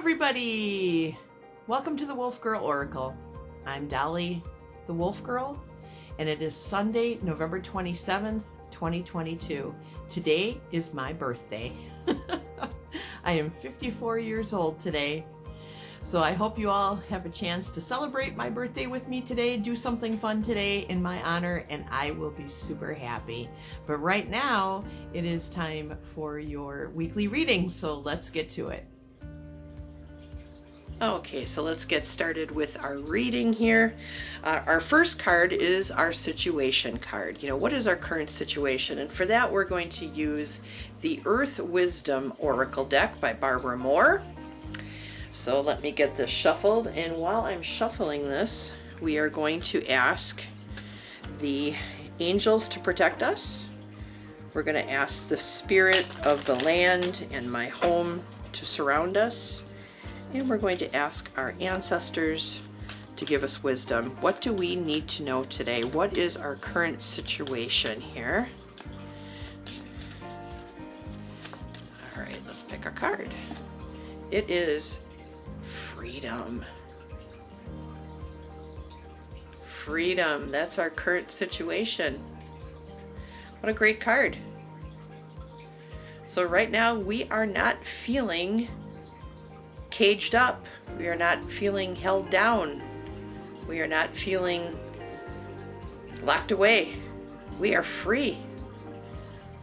everybody! Welcome to the Wolf Girl Oracle. I'm Dolly, the Wolf Girl, and it is Sunday, November 27th, 2022. Today is my birthday. I am 54 years old today, so I hope you all have a chance to celebrate my birthday with me today, do something fun today in my honor, and I will be super happy. But right now, it is time for your weekly reading, so let's get to it. Okay, so let's get started with our reading here. Our first card is our situation card. You know, what is our current situation? And for that, we're going to use the Earth Wisdom Oracle deck by Barbara Moore. So let me get this shuffled. And while I'm shuffling this, we are going to ask the angels to protect us. We're going to ask the spirit of the land and my home to surround us. And we're going to ask our ancestors to give us wisdom. What do we need to know today? What is our current situation here? All right, let's pick a card. It is freedom. Freedom, that's our current situation. What a great card. So right now we are not feeling caged up. We are not feeling held down. We are not feeling locked away. We are free.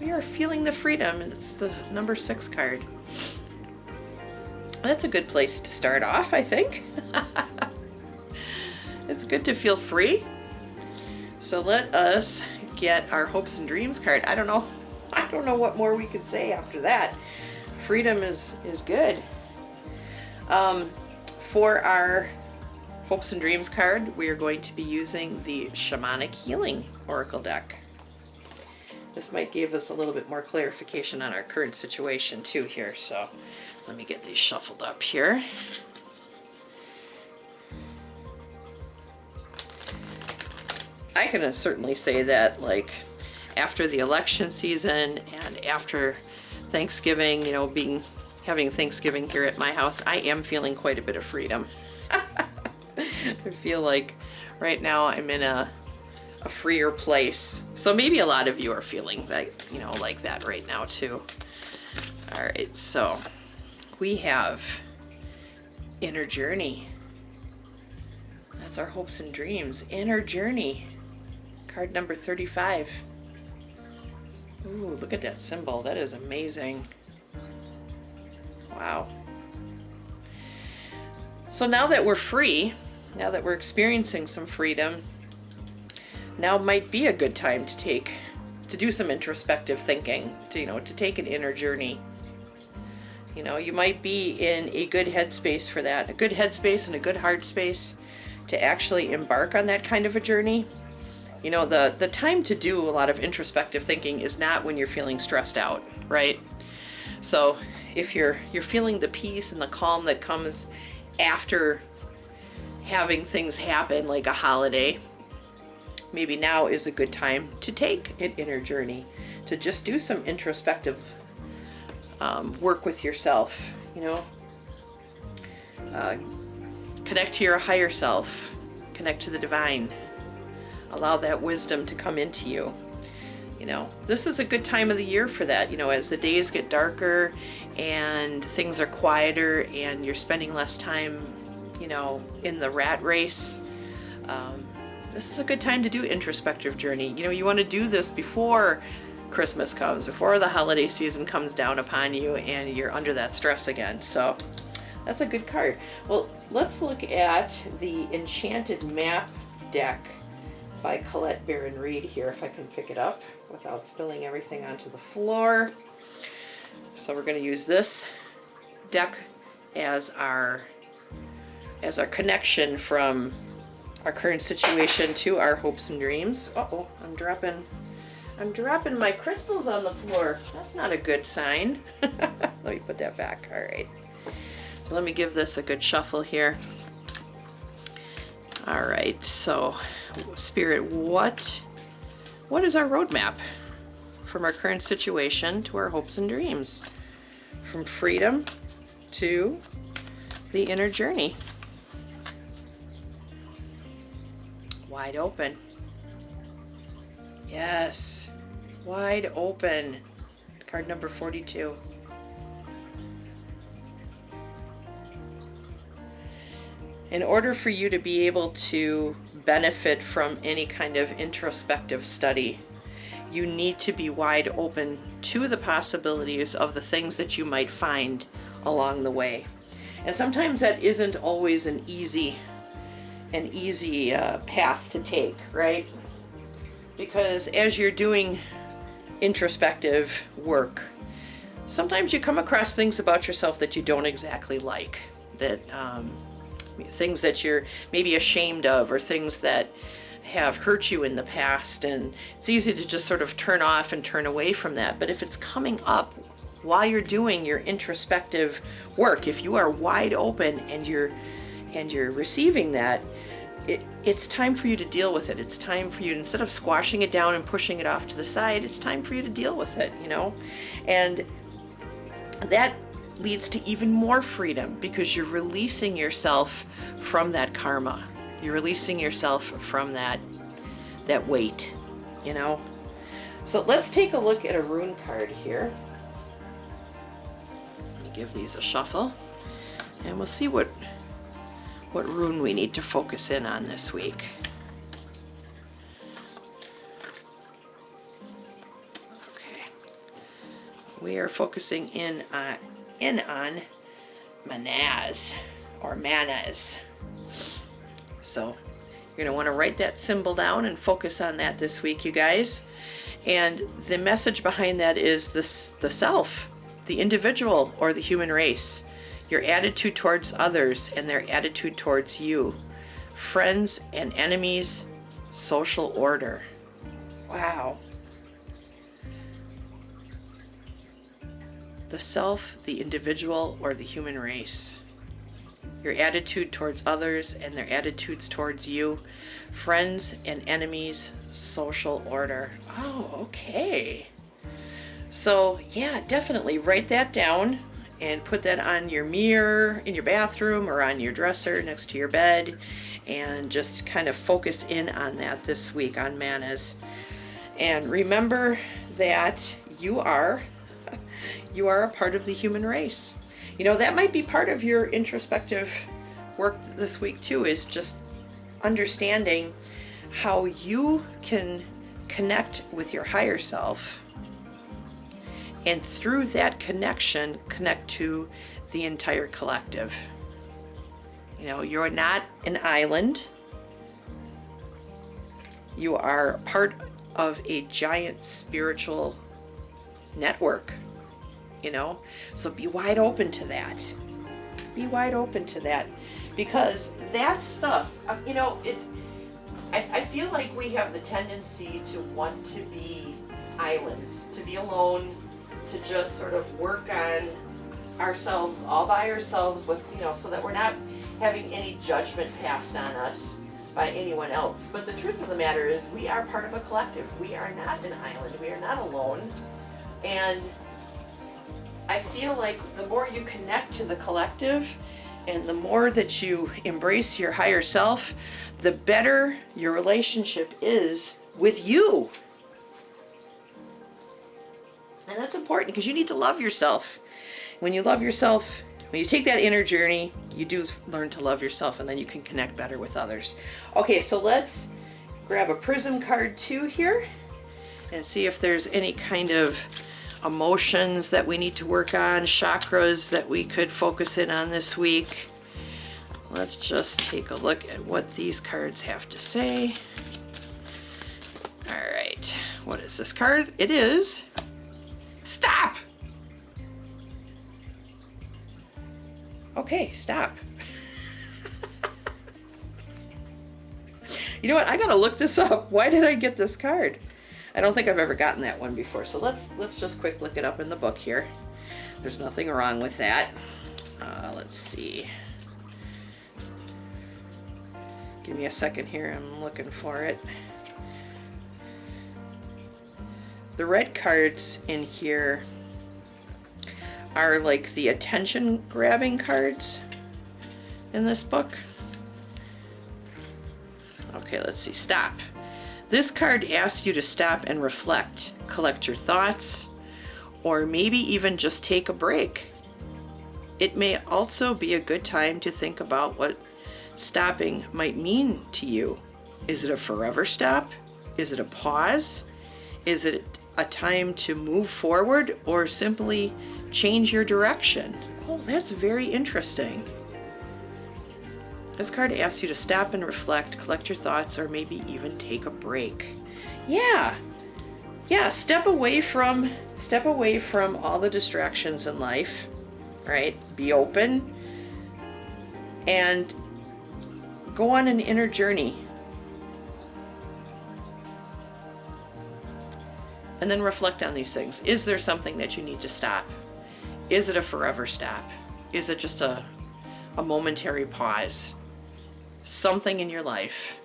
We are feeling the freedom, and it's the number 6 card. That's a good place to start off, I think. It's good to feel free. So let us get our hopes and dreams card. I don't know what more we could say after that. Freedom is good. For our hopes and dreams card, we are going to be using the Shamanic Healing Oracle deck. This might give us a little bit more clarification on our current situation too here. So let me get these shuffled up here. I can certainly say that, like, after the election season and after Thanksgiving, you know, having Thanksgiving here at my house, I am feeling quite a bit of freedom. I feel like right now I'm in a freer place. So maybe a lot of you are feeling that, you know, like that right now too. All right, so we have Inner Journey. That's our hopes and dreams. Inner Journey. Card number 35. Ooh, look at that symbol. That is amazing. Wow. So now that we're free, now that we're experiencing some freedom, now might be a good time to do some introspective thinking, to take an inner journey. You know, you might be in a good headspace for that, a good headspace and a good heart space to actually embark on that kind of a journey. You know, the time to do a lot of introspective thinking is not when you're feeling stressed out, right? So if you're feeling the peace and the calm that comes after having things happen like a holiday, maybe now is a good time to take an inner journey, to just do some introspective work with yourself, you know. Connect to your higher self, connect to the divine, allow that wisdom to come into you. You know, this is a good time of the year for that, you know, as the days get darker and things are quieter and you're spending less time, you know, in the rat race. This is a good time to do introspective journey. You know, you want to do this before Christmas comes, before the holiday season comes down upon you and you're under that stress again. So that's a good card. Well, let's look at the Enchanted Map deck by Colette Baron Reed here, if I can pick it up without spilling everything onto the floor. So we're going to use this deck as our connection from our current situation to our hopes and dreams. Uh-oh, I'm dropping my crystals on the floor. That's not a good sign. Let me put that back. All right. So let me give this a good shuffle here. All right, so Spirit, what is our roadmap from our current situation to our hopes and dreams? From freedom to the inner journey. Wide open. Yes, wide open. Card number 42. In order for you to be able to benefit from any kind of introspective study, you need to be wide open to the possibilities of the things that you might find along the way. And sometimes that isn't always an easy path to take, right? Because as you're doing introspective work, sometimes you come across things about yourself that you don't exactly like, that things that you're maybe ashamed of, or things that have hurt you in the past, and it's easy to just sort of turn off and turn away from that. But if it's coming up while you're doing your introspective work, if you are wide open and you're receiving that, it's time for you to deal with it. It's time for you, instead of squashing it down and pushing it off to the side, it's time for you to deal with it, you know? And that leads to even more freedom, because you're releasing yourself from that karma. You're releasing yourself from that weight, you know? So let's take a look at a rune card here. Let me give these a shuffle, and we'll see what rune we need to focus in on this week. Okay. We are focusing in on Manaz, or Manas. So you're going to want to write that symbol down and focus on that this week, you guys. And the message behind that is the self, the individual, or the human race. Your attitude towards others and their attitude towards you. Friends and enemies, social order. Wow. The self, the individual, or the human race. Your attitude towards others and their attitudes towards you. Friends and enemies, social order. Oh, okay. So yeah, definitely write that down and put that on your mirror in your bathroom, or on your dresser next to your bed, and just kind of focus in on that this week, on Manas. And remember that you are a part of the human race. You know, that might be part of your introspective work this week too, is just understanding how you can connect with your higher self, and through that connection, connect to the entire collective. You know, you're not an island. You are part of a giant spiritual network, you know? So be wide open to that. Be wide open to that, because that stuff, you know, I feel like we have the tendency to want to be islands, to be alone, to just sort of work on ourselves all by ourselves, with, you know, so that we're not having any judgment passed on us by anyone else. But the truth of the matter is, we are part of a collective. We are not an island. We are not alone. And I feel like the more you connect to the collective, and the more that you embrace your higher self, the better your relationship is with you. And that's important, because you need to love yourself. When you love yourself, when you take that inner journey, you do learn to love yourself, and then you can connect better with others. Okay, so let's grab a prism card 2 here and see if there's any kind of emotions that we need to work on, chakras that we could focus in on this week. Let's just take a look at what these cards have to say. All right, what is this card? It is stop. Okay, stop. You know what? I gotta look this up. Why did I get this card? I don't think I've ever gotten that one before. So let's just quick look it up in the book here. There's nothing wrong with that. Let's see. Give me a second here. I'm looking for it. The red cards in here are like the attention grabbing cards. in this book? Okay, let's see. Stop. This card asks you to stop and reflect, collect your thoughts, or maybe even just take a break. It may also be a good time to think about what stopping might mean to you. Is it a forever stop? Is it a pause? Is it a time to move forward or simply change your direction? Oh, that's very interesting. This card asks you to stop and reflect, collect your thoughts, or maybe even take a break. Yeah, step away from all the distractions in life, right? Be open and go on an inner journey. And then reflect on these things. Is there something that you need to stop? Is it a forever stop? Is it just a momentary pause? Something in your life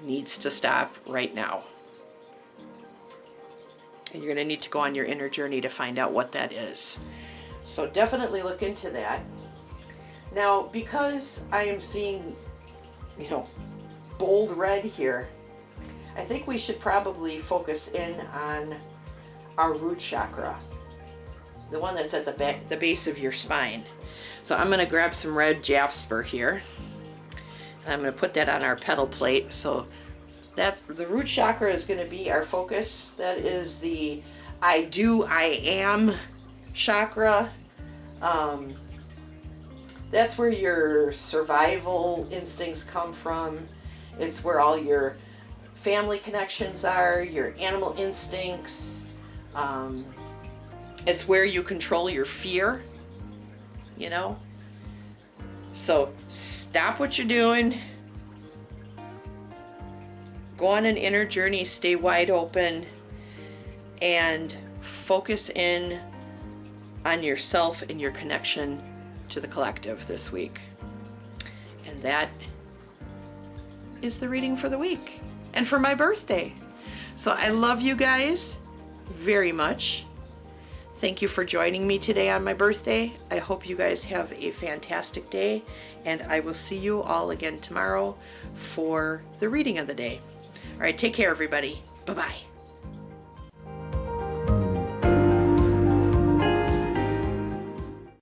needs to stop right now. And you're going to need to go on your inner journey to find out what that is. So definitely look into that. Now, because I am seeing, bold red here, I think we should probably focus in on our root chakra, the one that's at the base of your spine. So I'm going to grab some red jasper here, and I'm going to put that on our petal plate. So that the root chakra is going to be our focus. That is the I am chakra. That's where your survival instincts come from. It's where all your family connections are, your animal instincts. It's where you control your fear, So stop what you're doing. Go on an inner journey, stay wide open, and focus in on yourself and your connection to the collective this week. And that is the reading for the week and for my birthday. So I love you guys very much. Thank you for joining me today on my birthday. I hope you guys have a fantastic day, and I will see you all again tomorrow for the reading of the day. All right, take care, everybody. Bye-bye.